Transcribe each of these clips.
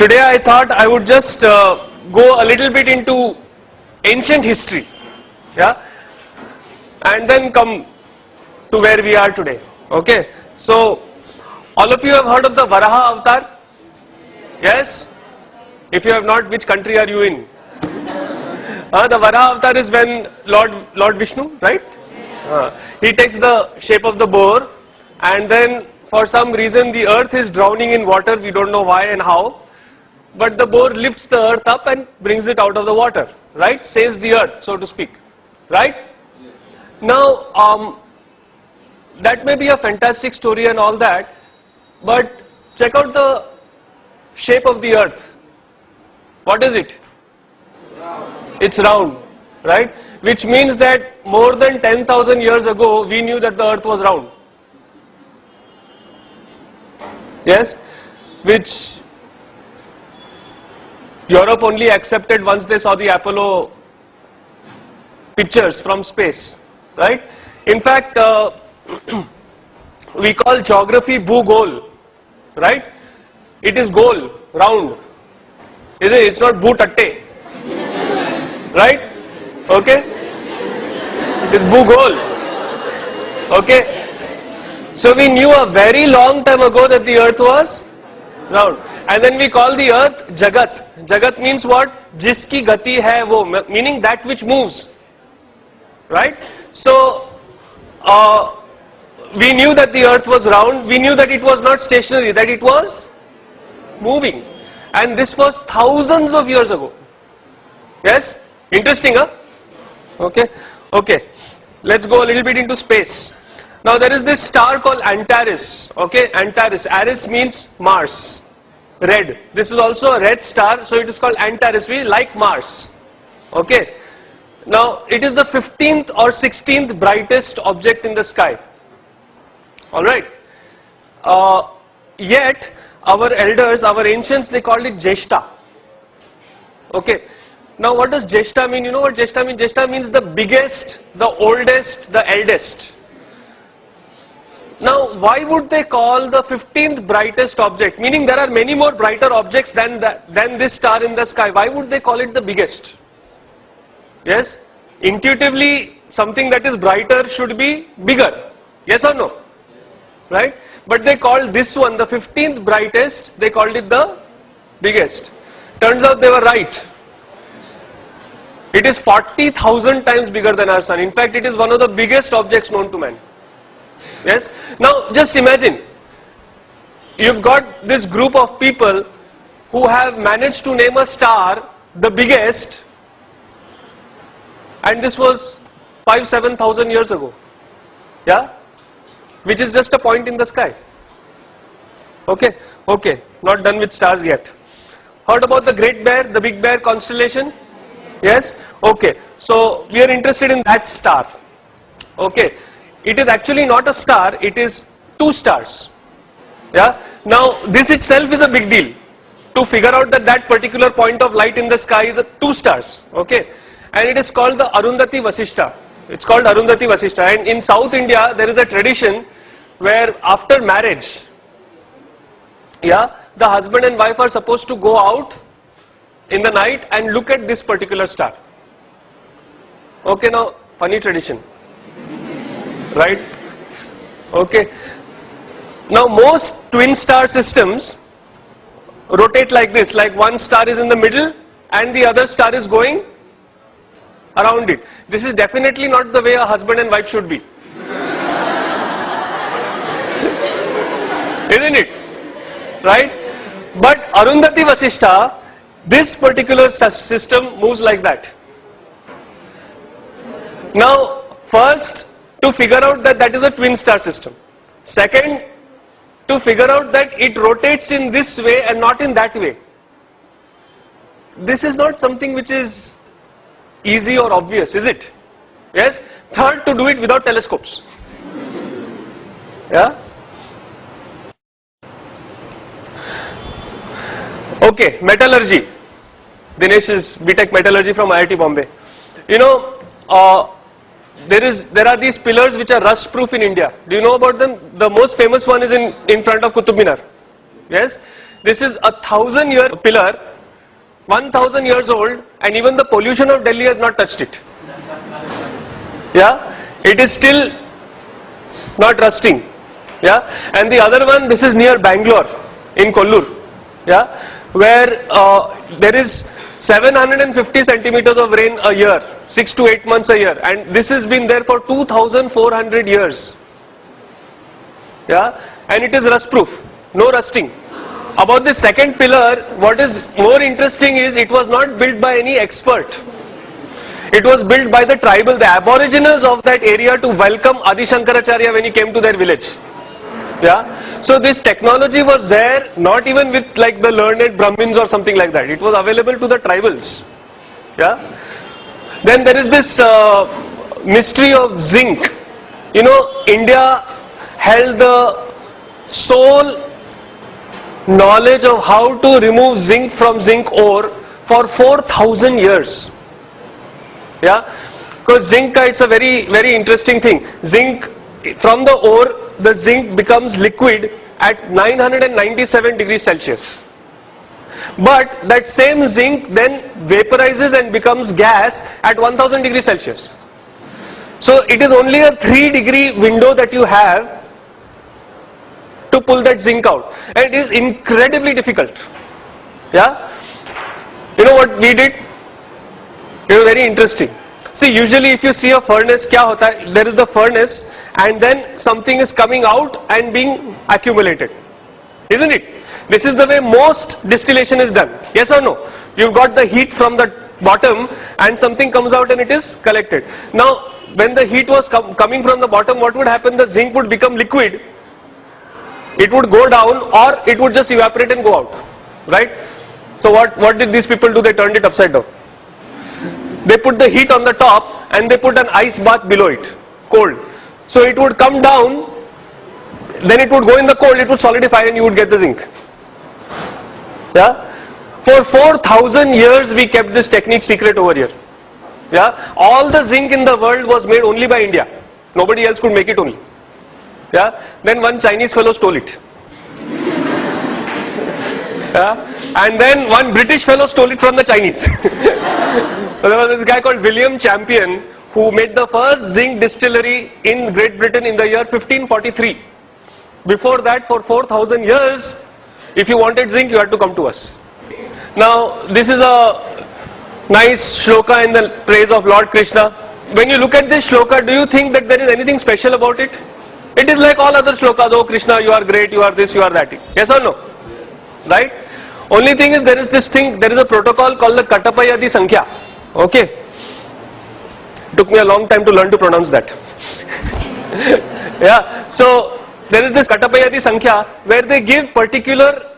Today I thought I would just go a little bit into ancient history, yeah, and then come to where we are today. Okay, so all of you have heard of the Varaha Avatar? Yes? If you have not, which country are you in? The Varaha Avatar is when Lord Vishnu, right? He takes the shape of the boar, and then for some reason the earth is drowning in water. We don't know why and how, but the boar lifts the earth up and brings it out of the water, right? Saves the earth, so to speak, right? Now, that may be a fantastic story and all that, but check out the shape of the earth. What is it? It's round, right? Which means that more than 10,000 years ago, we knew that the earth was round. Yes? Which Europe only accepted once they saw the Apollo pictures from space, right? In fact, we call geography Bhugol, right? It is goal, round. It's not Bhutatte, right? Okay? It is Bhugol. Okay? So we knew a very long time ago that the earth was round. And then we call the earth Jagat. Jagat means what? Jiski gati hai wo, meaning that which moves. Right? So, we knew that the earth was round. We knew that it was not stationary, that it was moving. And this was thousands of years ago. Yes? Interesting, huh? Okay? Okay. Let's go a little bit into space. Now there is this star called Antares. Okay? Antares. Ares means Mars. Red. This is also a red star, so it is called Antares. We like Mars. Okay? Now it is the 15th or 16th brightest object in the sky. Alright? Yet, our elders, our ancients, they called it Jeshta. Okay. Now what does Jeshta mean? You know what Jeshta means? Jeshta means the biggest, the oldest, the eldest. Now why would they call the 15th brightest object? Meaning there are many more brighter objects than this star in the sky. Why would they call it the biggest? Yes? Intuitively, something that is brighter should be bigger. Yes or no? Right? But they called this one, the 15th brightest, they called it the biggest. Turns out they were right. It is 40,000 times bigger than our sun. In fact, it is one of the biggest objects known to man. Yes? Now, just imagine, you've got this group of people who have managed to name a star the biggest, and this was 5,000-7,000 years ago. Yeah? Which is just a point in the sky. Okay? Okay. Not done with stars yet. Heard about the Great Bear, the Big Bear constellation? Yes? Okay. So, we are interested in that star. Okay. It is actually not a star, it is two stars. Yeah? Now, this itself is a big deal. To figure out that that particular point of light in the sky is two stars. Okay? And it is called the Arundhati Vasishta. It's called Arundhati Vasishta. And in South India, there is a tradition where after marriage, yeah, the husband and wife are supposed to go out in the night and look at this particular star. Okay, now, funny tradition. Right? Okay. Now, most twin star systems rotate like this, like one star is in the middle and the other star is going around it. This is definitely not the way a husband and wife should be. Isn't it? Right? But Arundhati Vasishta, this particular system moves like that. Now, first, to figure out that that is a twin star system. Second, to figure out that it rotates in this way and not in that way. This is not something which is easy or obvious, is it? Yes? Third, to do it without telescopes. Yeah? Okay, metallurgy. Dinesh is BTech Metallurgy from IIT Bombay. You know, there are these pillars which are rust proof in India. Do you know about them? The most famous one is in front of Qutub Minar. Yes? This is 1,000-year pillar, 1,000 years old, and even the pollution of Delhi has not touched it. Yeah, it is still not rusting. Yeah, and the other one, this is near Bangalore in Kollur. Yeah, where there is 750 centimeters of rain a year, 6 to 8 months a year, and this has been there for 2,400 years. Yeah, and it is rust proof, no rusting. About the second pillar, what is more interesting is it was not built by any expert. It was built by the tribal, the aboriginals of that area to welcome Adi Shankaracharya when he came to their village. Yeah, so this technology was there, not even with like the learned Brahmins or something like that. It was available to the tribals. Yeah. Then there is this mystery of zinc. You know, India held the sole knowledge of how to remove zinc from zinc ore for 4,000 years. Yeah, because zinc, it's a very, very interesting thing. Zinc, from the ore, the zinc becomes liquid at 997 degrees Celsius. But that same zinc then vaporizes and becomes gas at 1000 degrees Celsius. So it is only a 3-degree window that you have to pull that zinc out. And it is incredibly difficult. Yeah? You know what we did? It was very interesting. See, usually if you see a furnace, kya hota hai? There is the furnace and then something is coming out and being accumulated. Isn't it? This is the way most distillation is done. Yes or no? You've got the heat from the bottom and something comes out and it is collected. Now, when the heat was coming from the bottom, what would happen? The zinc would become liquid. It would go down or it would just evaporate and go out. Right? So what did these people do? They turned it upside down. They put the heat on the top and they put an ice bath below it, cold. So it would come down, then it would go in the cold, it would solidify and you would get the zinc. Yeah? For 4,000 years we kept this technique secret over here. Yeah? All the zinc in the world was made only by India. Nobody else could make it only. Yeah? Then one Chinese fellow stole it. Yeah? And then one British fellow stole it from the Chinese. So there was this guy called William Champion who made the first zinc distillery in Great Britain in the year 1543. Before that, for 4,000 years, if you wanted zinc, you had to come to us. Now, this is a nice shloka in the praise of Lord Krishna. When you look at this shloka, do you think that there is anything special about it? It is like all other shlokas. Oh Krishna, you are great, you are this, you are that. Yes or no? Right? Only thing is there is this thing, there is a protocol called the Katapayadi Sankhya. Okay? Took me a long time to learn to pronounce that. Yeah, so there is this Katapayadi Sankhya where they give particular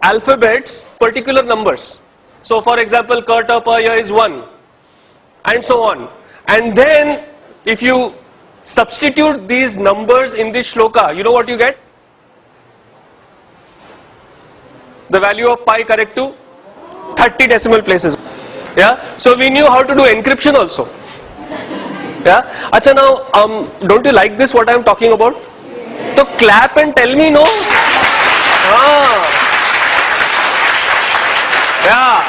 alphabets, particular numbers. So for example, Katapaya is 1 and so on. And then if you substitute these numbers in this shloka, you know what you get? The value of pi correct to 30 decimal places. Yeah, so we knew how to do encryption also. Yeah, acha now, don't you like this what I am talking about? So clap and tell me no. Yeah.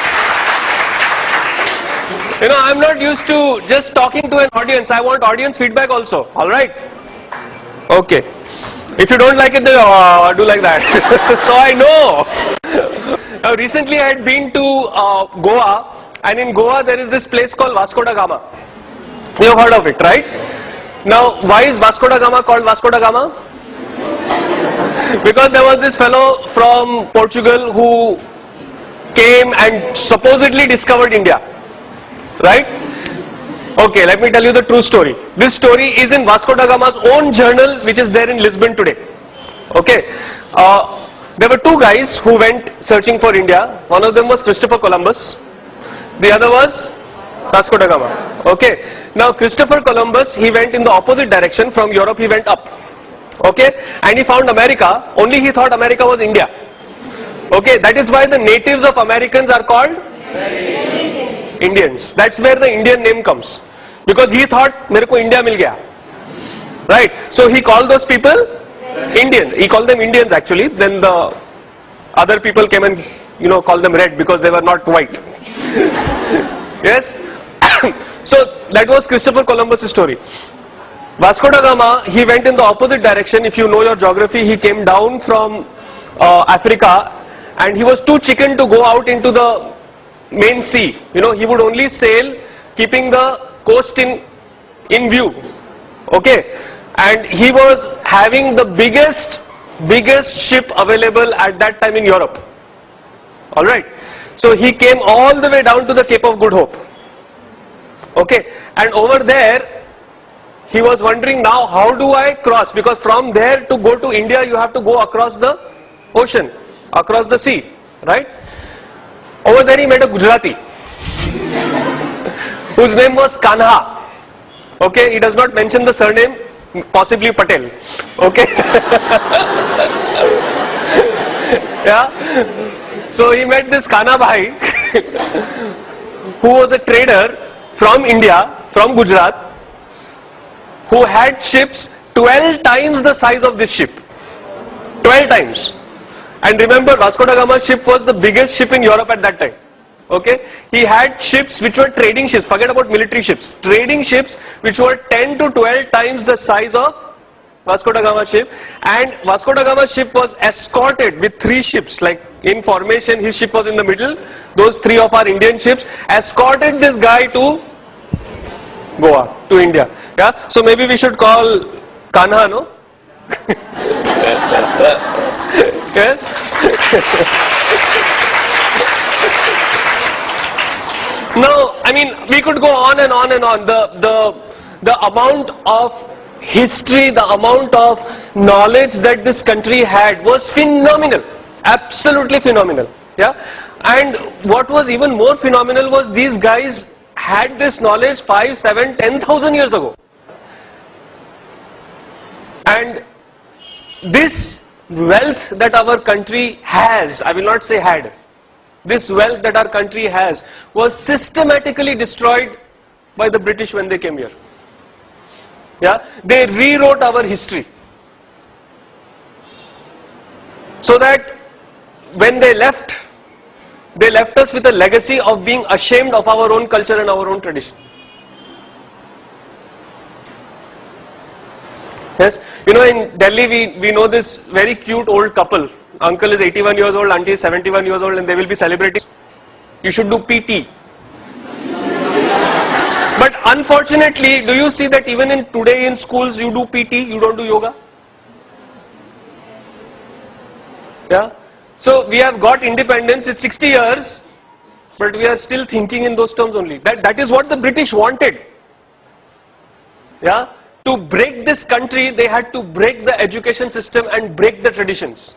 You know, I'm not used to just talking to an audience. I want audience feedback also. Alright? Okay. If you don't like it, then do like that. So I know. Now recently I had been to Goa, and in Goa there is this place called Vasco da Gama. You have heard of it, right? Now why is Vasco da Gama called Vasco da Gama? Because there was this fellow from Portugal who came and supposedly discovered India. Right? Okay, let me tell you the true story. This story is in Vasco da Gama's own journal, which is there in Lisbon today. Okay. There were two guys who went searching for India. One of them was Christopher Columbus. The other was Vasco da Gama. Okay. Now Christopher Columbus, he went in the opposite direction. From Europe he went up. Okay. And he found America. Only he thought America was India. Okay. That is why the natives of Americans are called Indians. That's where the Indian name comes. Because he thought, mereko India mil gaya. Right? So he called those people Indians. He called them Indians actually. Then the Other people came and, called them red because they were not white. Yes? So that was Christopher Columbus' story. Vasco da Gama, he went in the opposite direction. If you know your geography, he came down from Africa, and he was too chicken to go out into the main sea. He would only sail keeping the coast in view. Okay? And he was having the biggest ship available at that time in Europe. Alright? So he came all the way down to the Cape of Good Hope. Okay? And over there, he was wondering, now how do I cross? Because from there to go to India, you have to go across the ocean, across the sea. Right? Over there he met a Gujarati whose name was Kanha. Okay? He does not mention the surname, possibly Patel. Okay? Yeah? So he met this Kana Bhai who was a trader from India, from Gujarat, who had ships 12 times the size of this ship. 12 times. And remember, Vasco da Gama's ship was the biggest ship in Europe at that time. Okay? He had ships which were trading ships, forget about military ships, trading ships which were 10 to 12 times the size of Vasco da Gama's ship. And Vasco da Gama's ship was escorted with 3 ships, like in formation, his ship was in the middle, those 3 of our Indian ships escorted this guy to Goa, to India. Yeah? So maybe we should call Kanha, no? Yes? No, I mean, we could go on and on and on. The amount of history, the amount of knowledge that this country had was phenomenal. Absolutely phenomenal. Yeah? And what was even more phenomenal was these guys had this knowledge 5, 7, 10,000 years ago. And this wealth that our country has, I will not say had, this wealth that our country has was systematically destroyed by the British when they came here. Yeah? They rewrote our history. So that when they left us with a legacy of being ashamed of our own culture and our own tradition. Yes, in Delhi we know this very cute old couple. Uncle is 81 years old, auntie is 71 years old, and they will be celebrating. You should do PT. But unfortunately, do you see that even in today in schools you do PT, you don't do yoga? Yeah. So we have got independence, it's 60 years, but we are still thinking in those terms only. That is what the British wanted. Yeah. To break this country, they had to break the education system and break the traditions.